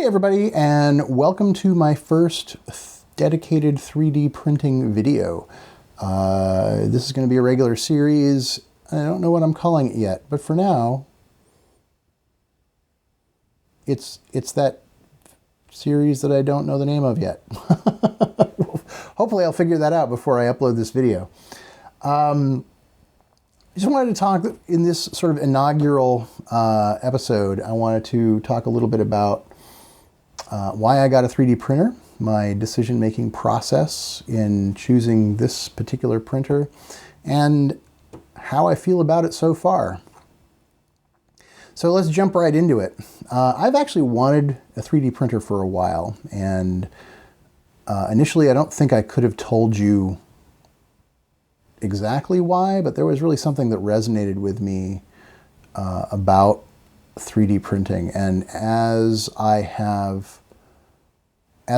Hey everybody, and welcome to my first dedicated 3D printing video. This is going to be a regular series. I don't know what I'm calling it yet, but for now, it's that series that I don't know the name of yet. Hopefully I'll figure that out before I upload this video. I just wanted to talk in this sort of inaugural episode. I wanted to talk a little bit about why I got a 3D printer, my decision-making process in choosing this particular printer, and how I feel about it so far. So let's jump right into it. I've actually wanted a 3D printer for a while, and initially I don't think I could have told you exactly why, but there was really something that resonated with me about 3D printing. And as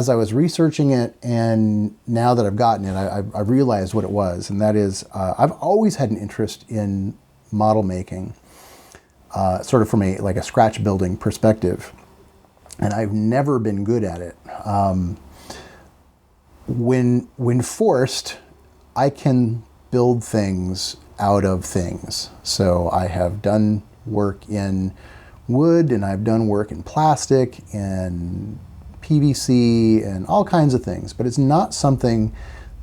I was researching it, and now that I've gotten it, I realized what it was, and that is I've always had an interest in model making, sort of from a scratch building perspective, and I've never been good at it. When forced, I can build things out of things. So I have done work in wood, and I've done work in plastic and PVC and all kinds of things, but it's not something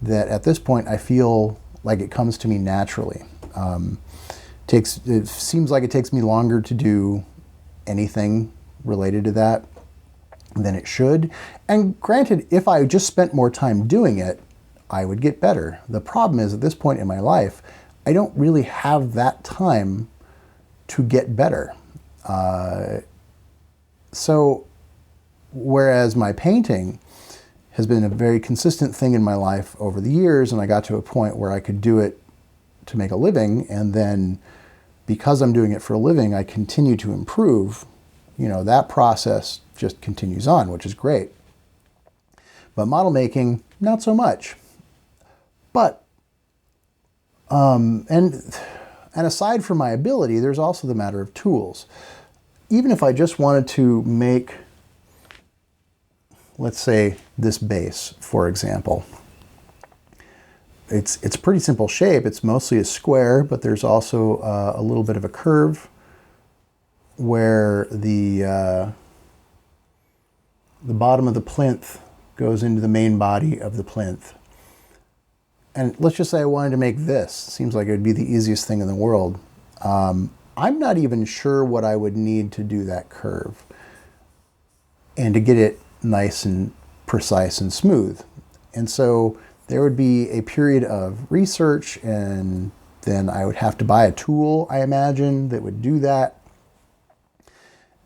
that at this point I feel like it comes to me naturally. It seems like it takes me longer to do anything related to that than it should. And granted, if I just spent more time doing it, I would get better. The problem is, at this point in my life, I don't really have that time to get better. So whereas my painting has been a very consistent thing in my life over the years, and I got to a point where I could do it to make a living, and then because I'm doing it for a living, I continue to improve, that process just continues on, which is great. But model making, not so much. But, and aside from my ability, there's also the matter of tools. Even if I just wanted to make, let's say, this base, for example. It's a pretty simple shape. It's mostly a square, but there's also a little bit of a curve where the bottom of the plinth goes into the main body of the plinth. And let's just say I wanted to make this. Seems like it would be the easiest thing in the world. I'm not even sure what I would need to do that curve and to get it nice and precise and smooth. And so there would be a period of research, and then I would have to buy a tool, I imagine, that would do that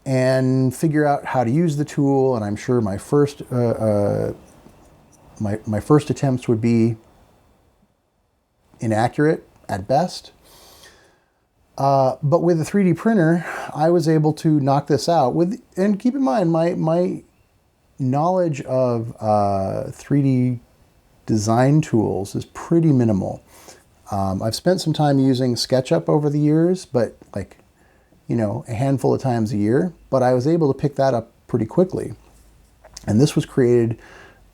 and figure out how to use the tool. And I'm sure my first my first attempts would be inaccurate at best. But with a 3D printer, I was able to knock this out and keep in mind, my knowledge of 3D design tools is pretty minimal. I've spent some time using SketchUp over the years, but a handful of times a year, but I was able to pick that up pretty quickly. And this was created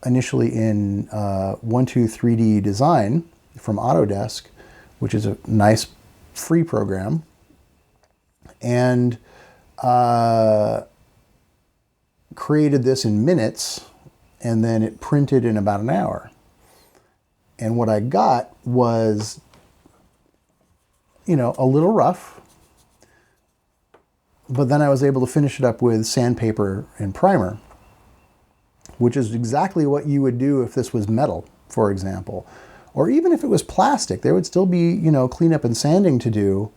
initially in 123D Design from Autodesk, which is a nice free program. And created this in minutes, and then it printed in about an hour. And what I got was, a little rough, but then I was able to finish it up with sandpaper and primer, which is exactly what you would do if this was metal, for example. Or even if it was plastic, there would still be, cleanup and sanding to do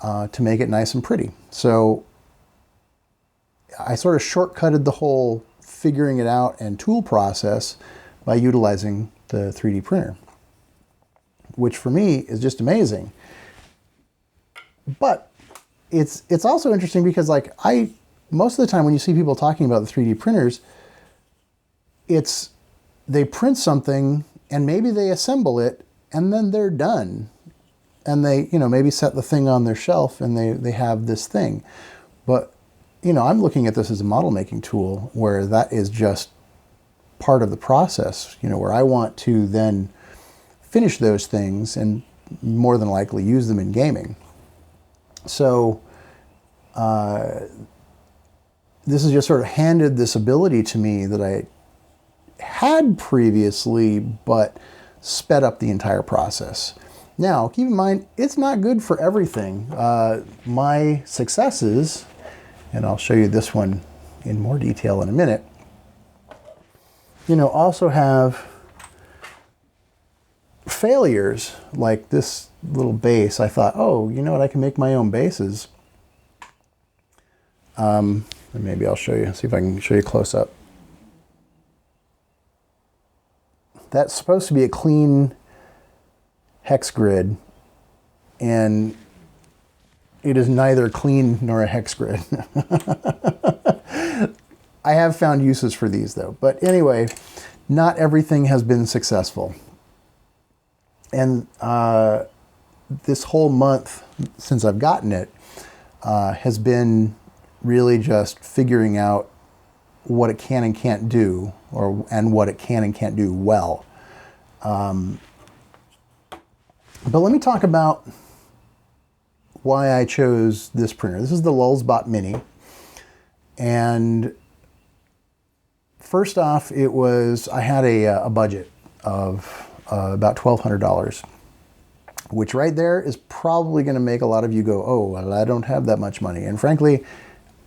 to make it nice and pretty. So I sort of shortcutted the whole figuring it out and tool process by utilizing the 3D printer, which for me is just amazing. But it's also interesting because most of the time when you see people talking about the 3D printers, they print something and maybe they assemble it and then they're done. And they, maybe set the thing on their shelf and they have this thing. But I'm looking at this as a model making tool where that is just part of the process, where I want to then finish those things and more than likely use them in gaming. So this has just sort of handed this ability to me that I had previously, but sped up the entire process. Now, keep in mind, it's not good for everything. My successes, and I'll show you this one in more detail in a minute, also have failures, like this little base. I thought, oh, you know what, I can make my own bases. And maybe I'll show you, see if I can show you close up. That's supposed to be a clean hex grid, and it is neither clean nor a hex grid. I have found uses for these though. But anyway, not everything has been successful. And this whole month since I've gotten it has been really just figuring out what it can and can't do, and what it can and can't do well. But let me talk about why I chose this printer. This is the LulzBot Mini. And first off, I had a budget of about $1,200, which right there is probably going to make a lot of you go, oh, well, I don't have that much money. And frankly,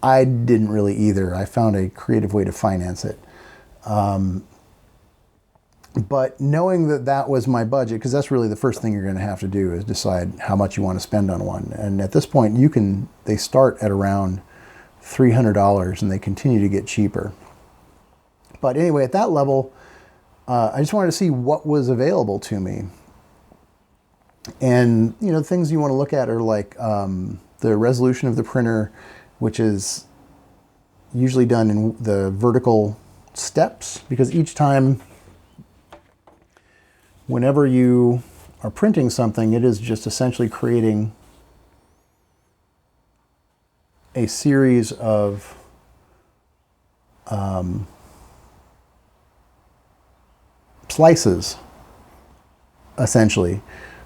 I didn't really either. I found a creative way to finance it. But knowing that that was my budget, because that's really the first thing you're going to have to do is decide how much you want to spend on one. And at this point, they start at around $300 and they continue to get cheaper. But anyway, at that level, I just wanted to see what was available to me. And, things you want to look at are like the resolution of the printer, which is usually done in the vertical steps, because each time, whenever you are printing something, it is just essentially creating a series of slices, essentially.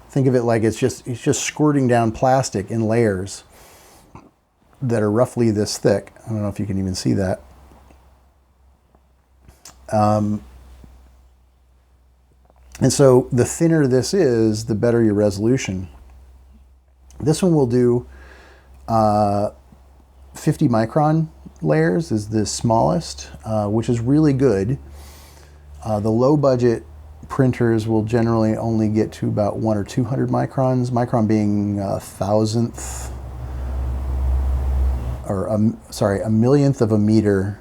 Think of it like it's just squirting down plastic in layers that are roughly this thick. I don't know if you can even see that. And so the thinner this is, the better your resolution. This one will do 50 micron layers is the smallest, which is really good. The low budget printers will generally only get to about 100 or 200 microns, micron being a thousandth, or a millionth of a meter.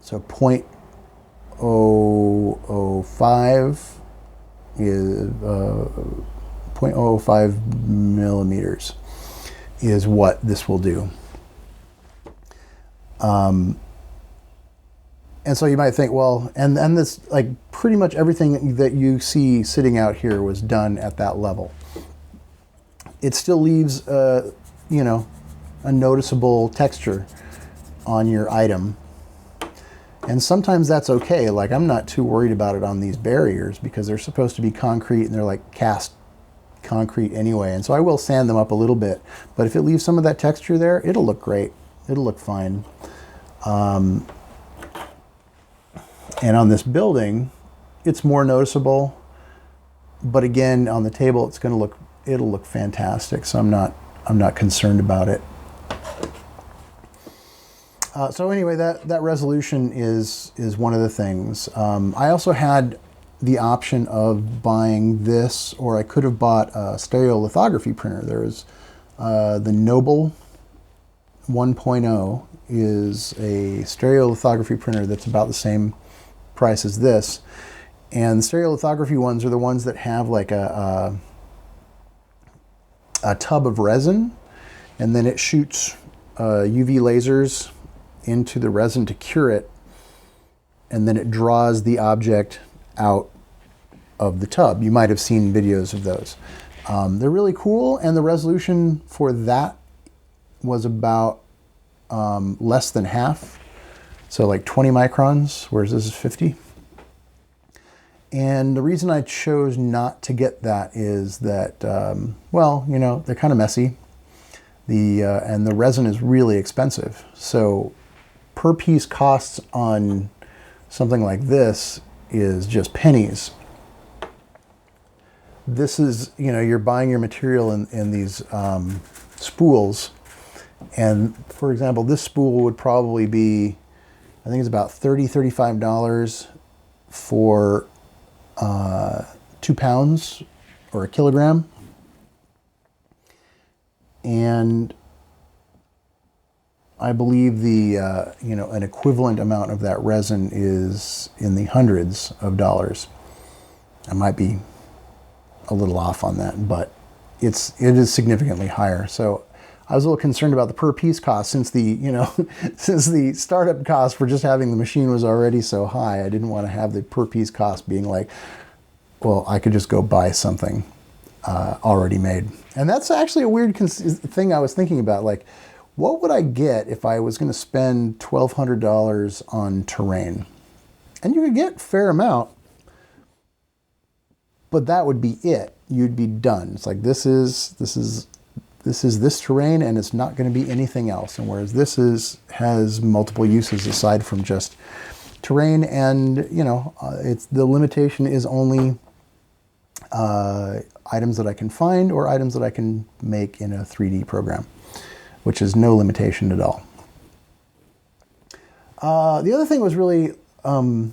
So 0.005 is 0.005 millimeters is what this will do. And so you might think, well, and this, like, pretty much everything that you see sitting out here was done at that level. It still leaves, a noticeable texture on your item. And sometimes that's okay. Like, I'm not too worried about it on these barriers because they're supposed to be concrete and they're like cast concrete anyway. And so I will sand them up a little bit. But if it leaves some of that texture there, it'll look great. It'll look fine. And on this building, it's more noticeable. But again, on the table, it'll look fantastic. So I'm not concerned about it. So anyway, that resolution is one of the things. I also had the option of buying this, or I could have bought a stereolithography printer. There's the Noble 1.0 is a stereolithography printer that's about the same price as this. And the stereolithography ones are the ones that have like a tub of resin, and then it shoots UV lasers into the resin to cure it, and then it draws the object out of the tub. You might have seen videos of those. They're really cool, and the resolution for that was about less than half. So like 20 microns, whereas this is 50. And the reason I chose not to get that is that, well, you know, they're kind of messy. And the resin is really expensive. So per piece costs on something like this is just pennies. This is, you know, you're buying your material in these spools. And for example, this spool would probably be, I think it's about $30, $35 for 2 pounds or a kilogram. And I believe the, you know, an equivalent amount of that resin is in the hundreds of dollars. I might be a little off on that, but it is significantly higher. So I was a little concerned about the per piece cost since the, you know, since the startup cost for just having the machine was already so high. I didn't want to have the per piece cost being like, well, I could just go buy something already made. And that's actually a weird thing I was thinking about. Like, what would I get if I was going to spend $1,200 on terrain? And you could get a fair amount, but that would be it. You'd be done. It's like, this is this terrain, and it's not going to be anything else. And whereas this has multiple uses aside from just terrain, and you know, it's the limitation is only items that I can find or items that I can make in a 3D program, which is no limitation at all. The other thing was really, I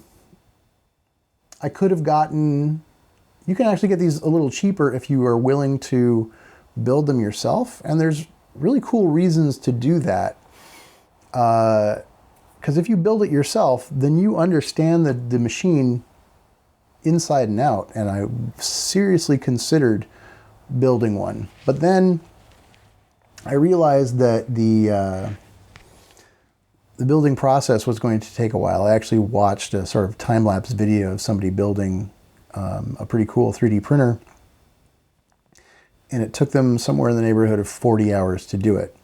could have gotten, you can actually get these a little cheaper if you are willing to build them yourself. And there's really cool reasons to do that. Because if you build it yourself, then you understand the machine inside and out. And I seriously considered building one. But then I realized that the building process was going to take a while. I actually watched a sort of time-lapse video of somebody building a pretty cool 3D printer. And it took them somewhere in the neighborhood of 40 hours to do it.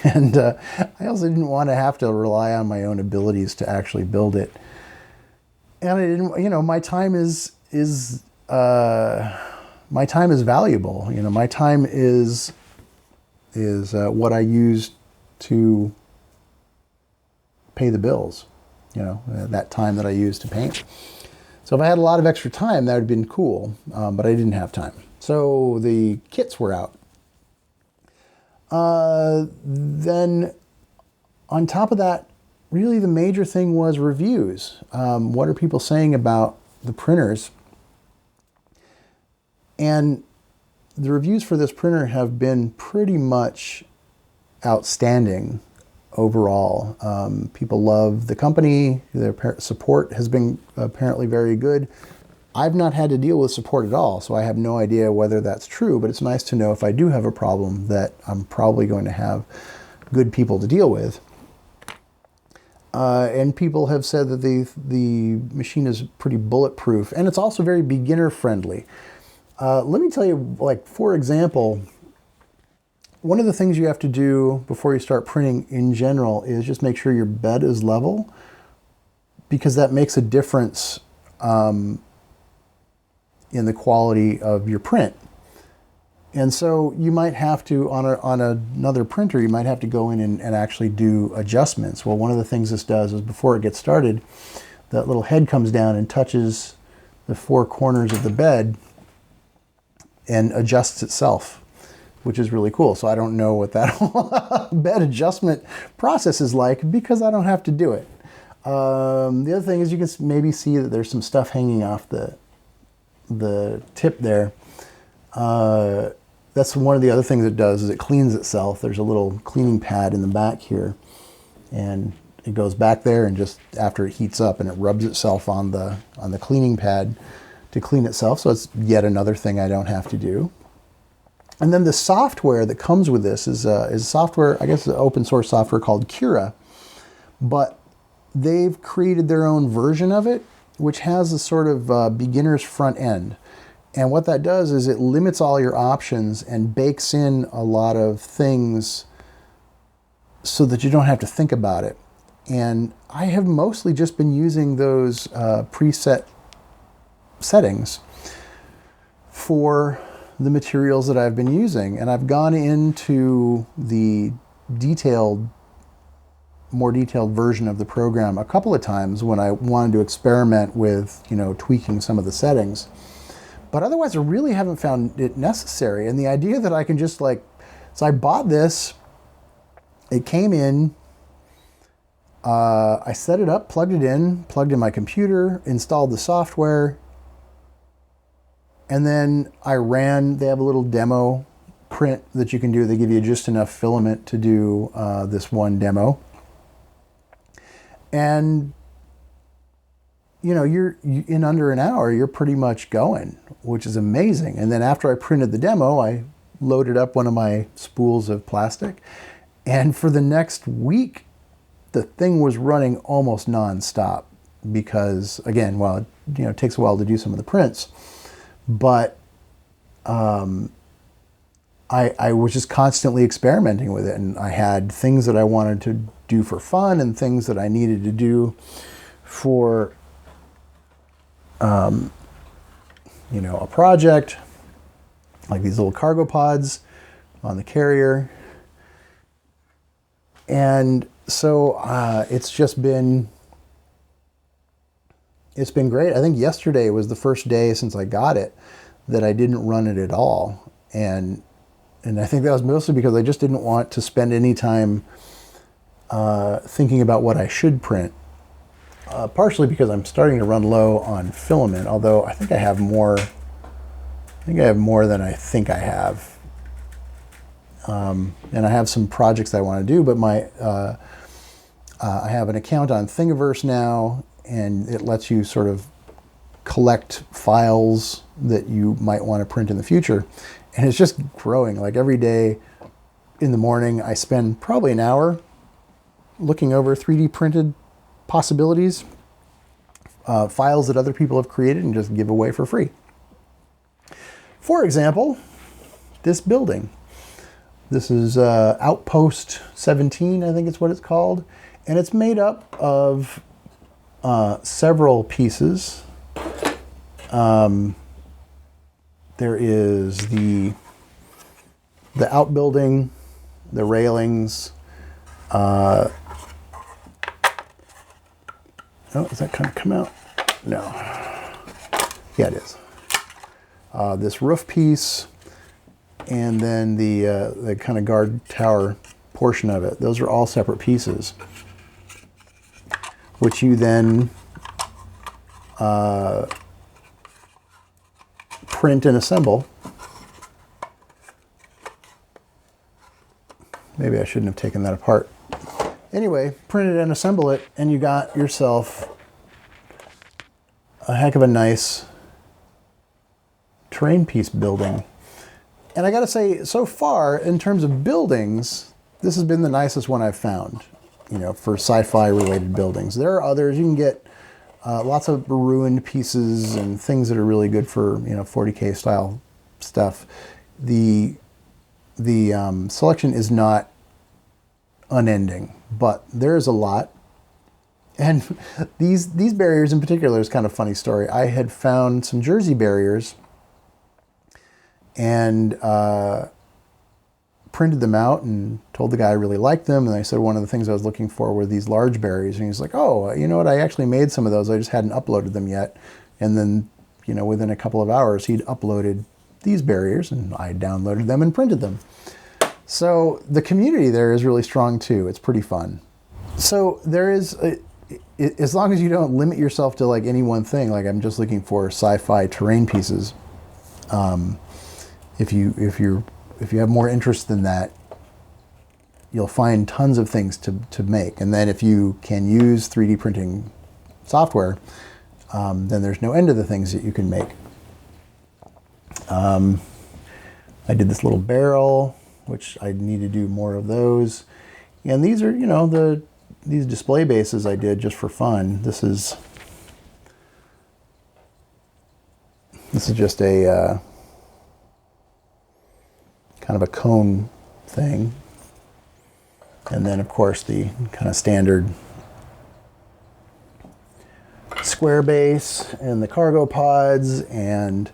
And I also didn't want to have to rely on my own abilities to actually build it. And I didn't, you know, my time is valuable. You know, my time is what I use to pay the bills. You know, that time that I use to paint. So if I had a lot of extra time, that would have been cool. But I didn't have time. So the kits were out. Then on top of that, really the major thing was reviews. What are people saying about the printers? And the reviews for this printer have been pretty much outstanding overall. People love the company. Their support has been apparently very good. I've not had to deal with support at all, so I have no idea whether that's true, but it's nice to know if I do have a problem that I'm probably going to have good people to deal with. And people have said that the machine is pretty bulletproof, and it's also very beginner friendly. Let me tell you, like, for example, one of the things you have to do before you start printing in general is just make sure your bed is level, because that makes a difference in the quality of your print. And so you might have to, on another printer, you might have to go in and actually do adjustments. Well, one of the things this does is before it gets started, that little head comes down and touches the 4 corners of the bed and adjusts itself, which is really cool. So I don't know what that whole bed adjustment process is like because I don't have to do it. The other thing is you can maybe see that there's some stuff hanging off the tip there. That's one of the other things it does is it cleans itself. There's a little cleaning pad in the back here, and it goes back there, and just after it heats up, and it rubs itself on the cleaning pad to clean itself. So it's yet another thing I don't have to do. And then the software that comes with this is software, I guess, an open source software called Cura, but they've created their own version of it, which has a sort of beginner's front end. And what that does is it limits all your options and bakes in a lot of things so that you don't have to think about it. And I have mostly just been using those preset settings for the materials that I've been using. And I've gone into the more detailed version of the program a couple of times when I wanted to experiment with, tweaking some of the settings. But otherwise, I really haven't found it necessary. And the idea that I can just so I bought this, it came in, I set it up, plugged in my computer, installed the software, and then they have a little demo print that you can do. They give you just enough filament to do this one demo. And, you're in under an hour, you're pretty much going, which is amazing. And then after I printed the demo, I loaded up one of my spools of plastic. And for the next week, the thing was running almost nonstop because, again, it takes a while to do some of the prints. But I was just constantly experimenting with it, and I had things that I wanted to do for fun and things that I needed to do for, a project, like these little cargo pods on the carrier. And so it's been great. I think yesterday was the first day since I got it that I didn't run it at all. And I think that was mostly because I just didn't want to spend any time thinking about what I should print. Partially because I'm starting to run low on filament, although I think I have more. I think I have more than I think I have. And I have some projects that I want to do, but I have an account on Thingiverse now, and it lets you sort of collect files that you might want to print in the future. And it's just growing. Like every day in the morning, I spend probably an hour looking over 3D printed possibilities, files that other people have created and just give away for free. For example, this building. This is Outpost 17, I think it's what it's called. And it's made up of several pieces. There is the outbuilding, the railings. Oh, is that kind of come out? No. Yeah, it is. This roof piece, and then the kind of guard tower portion of it. Those are all separate pieces, which you then print and assemble. Maybe I shouldn't have taken that apart. Anyway, print it and assemble it, and you got yourself a heck of a nice terrain piece building. And I gotta say, so far, in terms of buildings, this has been the nicest one I've found, for sci-fi related buildings. There are others. You can get lots of ruined pieces and things that are really good for, 40K style stuff. The selection is not unending, but there's a lot. And these barriers in particular is kind of a funny story. I had found some Jersey barriers and printed them out and told the guy I really liked them. And I said one of the things I was looking for were these large barriers. And he's like, oh, you know what? I actually made some of those. I just hadn't uploaded them yet. And then, within a couple of hours, he'd uploaded these barriers and I downloaded them and printed them. So the community there is really strong too. It's pretty fun. So there is, as long as you don't limit yourself to like any one thing, like I'm just looking for sci-fi terrain pieces. If you have more interest than that, you'll find tons of things to make. And then if you can use 3D printing software, then there's no end to the things that you can make. I did this little barrel, which I need to do more of those. And these are, these display bases I did just for fun. This is just a kind of a cone thing. And then of course the kind of standard square base and the cargo pods and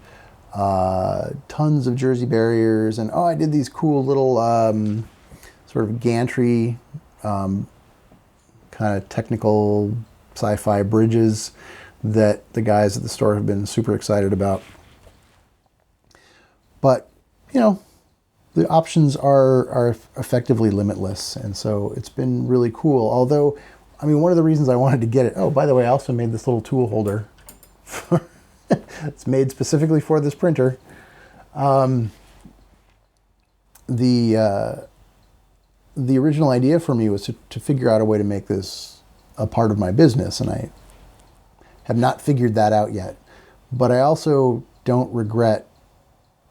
tons of jersey barriers. And oh, I did these cool little sort of gantry kind of technical sci-fi bridges that the guys at the store have been super excited about. But, you know, the options are effectively limitless, and so it's been really cool. Although, I mean, one of the reasons I wanted to get it, oh, by the way, I also made this little tool holder. It's made specifically for this printer. The original idea for me was to figure out a way to make this a part of my business, and I have not figured that out yet. But I also don't regret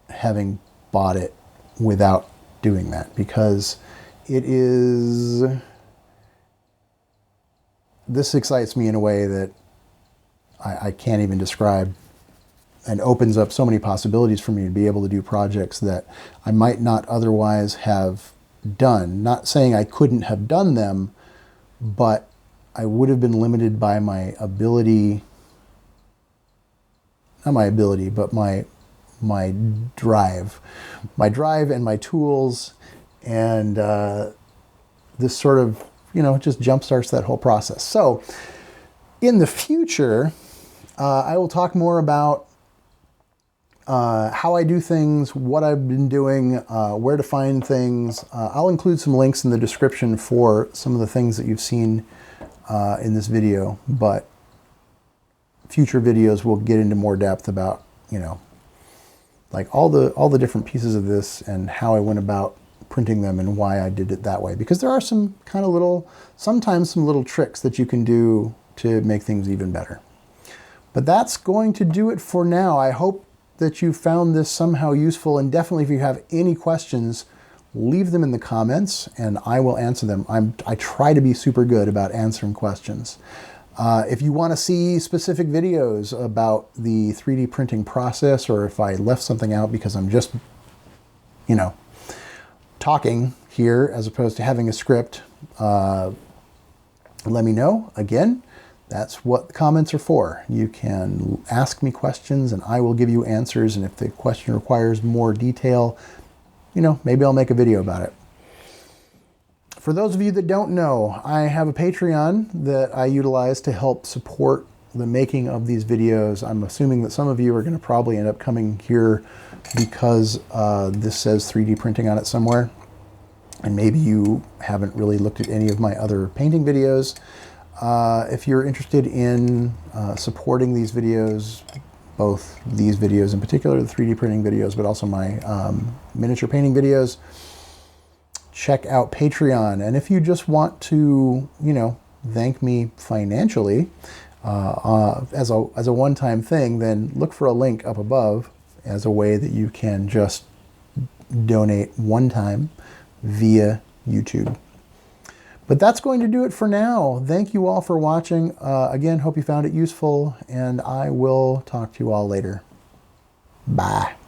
having bought it without doing that, because this excites me in a way that I can't even describe, and opens up so many possibilities for me to be able to do projects that I might not otherwise have done. Not saying I couldn't have done them, but I would have been limited by my ability, not my ability, but my drive and my tools, and this sort of, you know, just jumpstarts that whole process. So in the future, I will talk more about how I do things, what I've been doing, where to find things. I'll include some links in the description for some of the things that you've seen in this video, but future videos will get into more depth about, you know, like all the different pieces of this and how I went about printing them and why I did it that way. Because there are some kind of sometimes some little tricks that you can do to make things even better. But that's going to do it for now. I hope that you found this somehow useful, and definitely if you have any questions, leave them in the comments and I will answer them. I try to be super good about answering questions. If you want to see specific videos about the 3D printing process, or if I left something out because I'm just, you know, talking here as opposed to having a script, let me know. Again, that's what the comments are for. You can ask me questions and I will give you answers. And if the question requires more detail, you know, maybe I'll make a video about it. For those of you that don't know, I have a Patreon that I utilize to help support the making of these videos. I'm assuming that some of you are going to probably end up coming here because this says 3D printing on it somewhere. And maybe you haven't really looked at any of my other painting videos. If you're interested in supporting these videos, both these videos in particular, the 3D printing videos, but also my miniature painting videos, check out Patreon. And if you just want to, you know, thank me financially as a one-time thing, then look for a link up above as a way that you can just donate one time via YouTube. But that's going to do it for now. Thank you all for watching. Again, hope you found it useful, and I will talk to you all later. Bye.